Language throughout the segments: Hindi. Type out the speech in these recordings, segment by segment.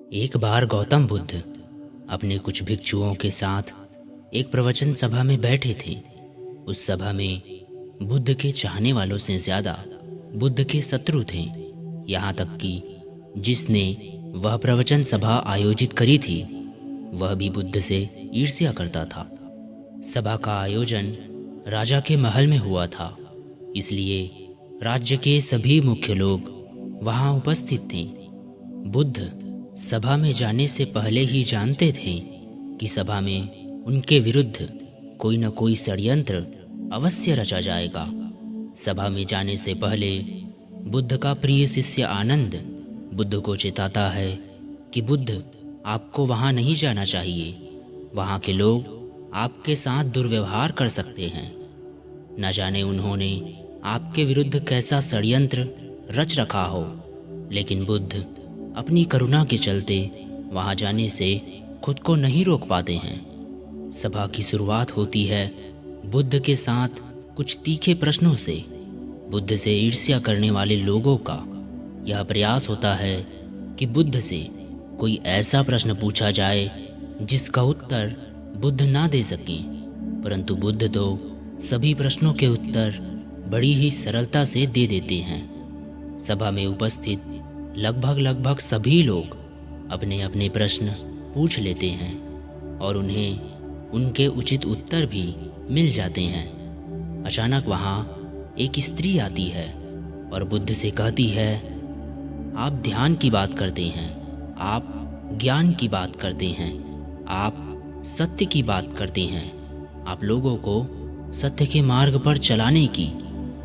एक बार गौतम बुद्ध अपने कुछ भिक्षुओं के साथ एक प्रवचन सभा में बैठे थे। उस सभा में बुद्ध के चाहने वालों से ज़्यादा बुद्ध के शत्रु थे। यहाँ तक कि जिसने वह प्रवचन सभा आयोजित करी थी वह भी बुद्ध से ईर्ष्या करता था। सभा का आयोजन राजा के महल में हुआ था, इसलिए राज्य के सभी मुख्य लोग वहाँ उपस्थित थे। बुद्ध सभा में जाने से पहले ही जानते थे कि सभा में उनके विरुद्ध कोई न कोई षड्यंत्र अवश्य रचा जाएगा। सभा में जाने से पहले बुद्ध का प्रिय शिष्य आनंद बुद्ध को चेताता है कि बुद्ध, आपको वहाँ नहीं जाना चाहिए। वहाँ के लोग आपके साथ दुर्व्यवहार कर सकते हैं। न जाने उन्होंने आपके विरुद्ध कैसा षड्यंत्र रच रखा हो, लेकिन बुद्ध अपनी करुणा के चलते वहाँ जाने से खुद को नहीं रोक पाते हैं। सभा की शुरुआत होती है बुद्ध के साथ कुछ तीखे प्रश्नों से। बुद्ध से ईर्ष्या करने वाले लोगों का यह प्रयास होता है कि बुद्ध से कोई ऐसा प्रश्न पूछा जाए जिसका उत्तर बुद्ध ना दे सकें, परंतु बुद्ध तो सभी प्रश्नों के उत्तर बड़ी ही सरलता से दे देते हैं। सभा में उपस्थित लगभग सभी लोग अपने अपने प्रश्न पूछ लेते हैं और उन्हें उनके उचित उत्तर भी मिल जाते हैं। अचानक वहाँ एक स्त्री आती है और बुद्ध से कहती है, आप ध्यान की बात करते हैं, आप ज्ञान की बात करते हैं, आप सत्य की बात करते हैं, आप लोगों को सत्य के मार्ग पर चलाने की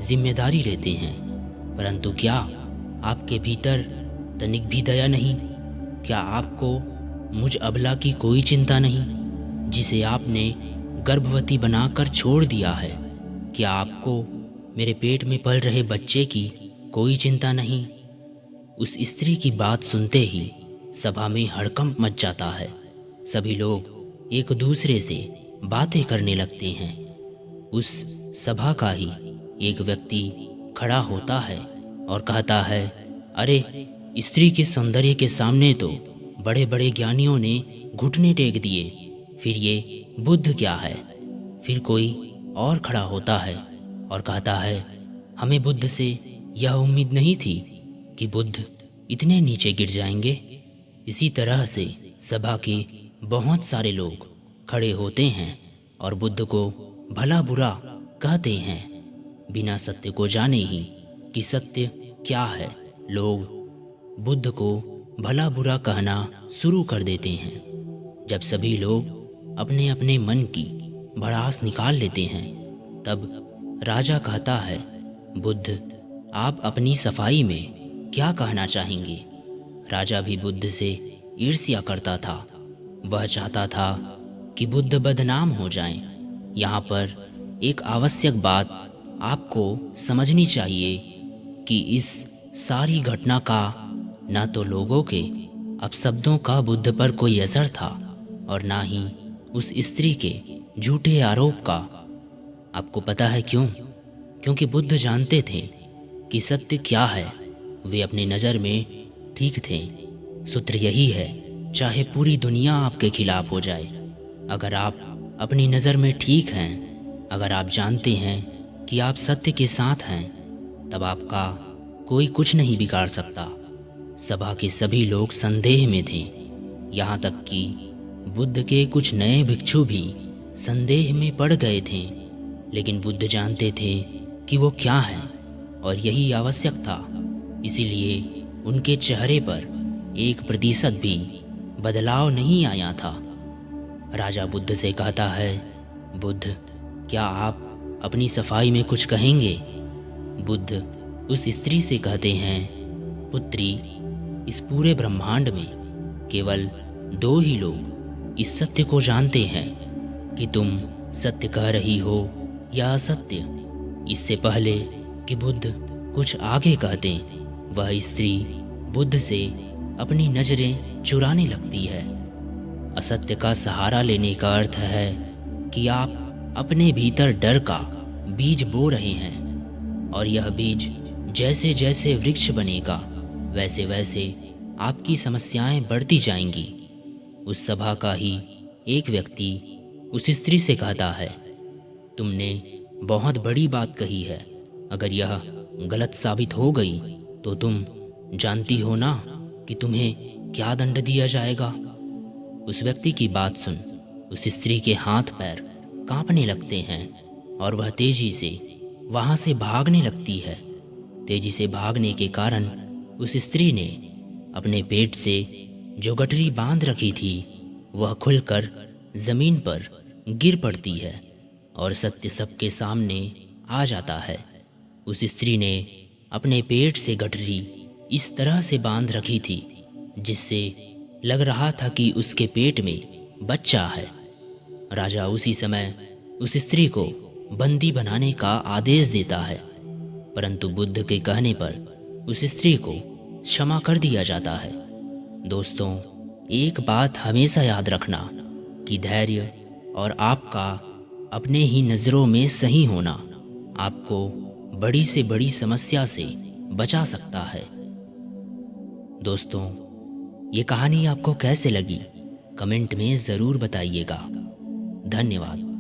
जिम्मेदारी लेते हैं, परंतु क्या आपके भीतर तनिक भी दया नहीं? क्या आपको मुझ अबला की कोई चिंता नहीं, जिसे आपने गर्भवती बनाकर छोड़ दिया है? क्या आपको मेरे पेट में पल रहे बच्चे की कोई चिंता नहीं? उस स्त्री की बात सुनते ही सभा में हड़कंप मच जाता है। सभी लोग एक दूसरे से बातें करने लगते हैं। उस सभा का ही एक व्यक्ति खड़ा होता है और कहता है, अरे, स्त्री के सौंदर्य के सामने तो बड़े बड़े ज्ञानियों ने घुटने टेक दिए, फिर ये बुद्ध क्या है? फिर कोई और खड़ा होता है और कहता है, हमें बुद्ध से यह उम्मीद नहीं थी कि बुद्ध इतने नीचे गिर जाएंगे। इसी तरह से सभा के बहुत सारे लोग खड़े होते हैं और बुद्ध को भला बुरा कहते हैं, बिना सत्य को जाने ही कि सत्य क्या है। लोग बुद्ध को भला बुरा कहना शुरू कर देते हैं। जब सभी लोग अपने अपने मन की भड़ास निकाल लेते हैं, तब राजा कहता है, बुद्ध, आप अपनी सफाई में क्या कहना चाहेंगे? राजा भी बुद्ध से ईर्ष्या करता था। वह चाहता था कि बुद्ध बदनाम हो जाएं। यहाँ पर एक आवश्यक बात आपको समझनी चाहिए कि इस सारी घटना का न तो लोगों के अपशब्दों का बुद्ध पर कोई असर था और ना ही उस स्त्री के झूठे आरोप का। आपको पता है क्यों? क्योंकि बुद्ध जानते थे कि सत्य क्या है। वे अपनी नज़र में ठीक थे। सूत्र यही है, चाहे पूरी दुनिया आपके खिलाफ हो जाए, अगर आप अपनी नज़र में ठीक हैं, अगर आप जानते हैं कि आप सत्य के साथ हैं, तब आपका कोई कुछ नहीं बिगाड़ सकता। सभा के सभी लोग संदेह में थे। यहाँ तक कि बुद्ध के कुछ नए भिक्षु भी संदेह में पड़ गए थे, लेकिन बुद्ध जानते थे कि वो क्या है और यही आवश्यक था। इसीलिए उनके चेहरे पर 1% भी बदलाव नहीं आया था। राजा बुद्ध से कहता है, बुद्ध, क्या आप अपनी सफाई में कुछ कहेंगे? बुद्ध उस स्त्री से कहते हैं, पुत्री, इस पूरे ब्रह्मांड में केवल 2 ही लोग इस सत्य को जानते हैं कि तुम सत्य कह रही हो या असत्य। इससे पहले कि बुद्ध कुछ आगे कहते, वह स्त्री बुद्ध से अपनी नज़रें चुराने लगती है। असत्य का सहारा लेने का अर्थ है कि आप अपने भीतर डर का बीज बो रहे हैं और यह बीज जैसे जैसे वृक्ष बनेगा, वैसे वैसे आपकी समस्याएं बढ़ती जाएंगी। उस सभा का ही एक व्यक्ति उस स्त्री से कहता है, तुमने बहुत बड़ी बात कही है। अगर यह गलत साबित हो गई तो तुम जानती हो ना कि तुम्हें क्या दंड दिया जाएगा। उस व्यक्ति की बात सुन उस स्त्री के हाथ पैर कांपने लगते हैं और वह तेजी से वहां से भागने लगती है। तेजी से भागने के कारण उस स्त्री ने अपने पेट से जो गठरी बांध रखी थी वह खुलकर जमीन पर गिर पड़ती है और सत्य सबके सामने आ जाता है। उस स्त्री ने अपने पेट से गठरी इस तरह से बांध रखी थी जिससे लग रहा था कि उसके पेट में बच्चा है। राजा उसी समय उस स्त्री को बंदी बनाने का आदेश देता है, परंतु बुद्ध के कहने पर उस स्त्री को क्षमा कर दिया जाता है। दोस्तों, एक बात हमेशा याद रखना कि धैर्य और आपका अपने ही नज़रों में सही होना आपको बड़ी से बड़ी समस्या से बचा सकता है। दोस्तों, ये कहानी आपको कैसे लगी कमेंट में ज़रूर बताइएगा। धन्यवाद।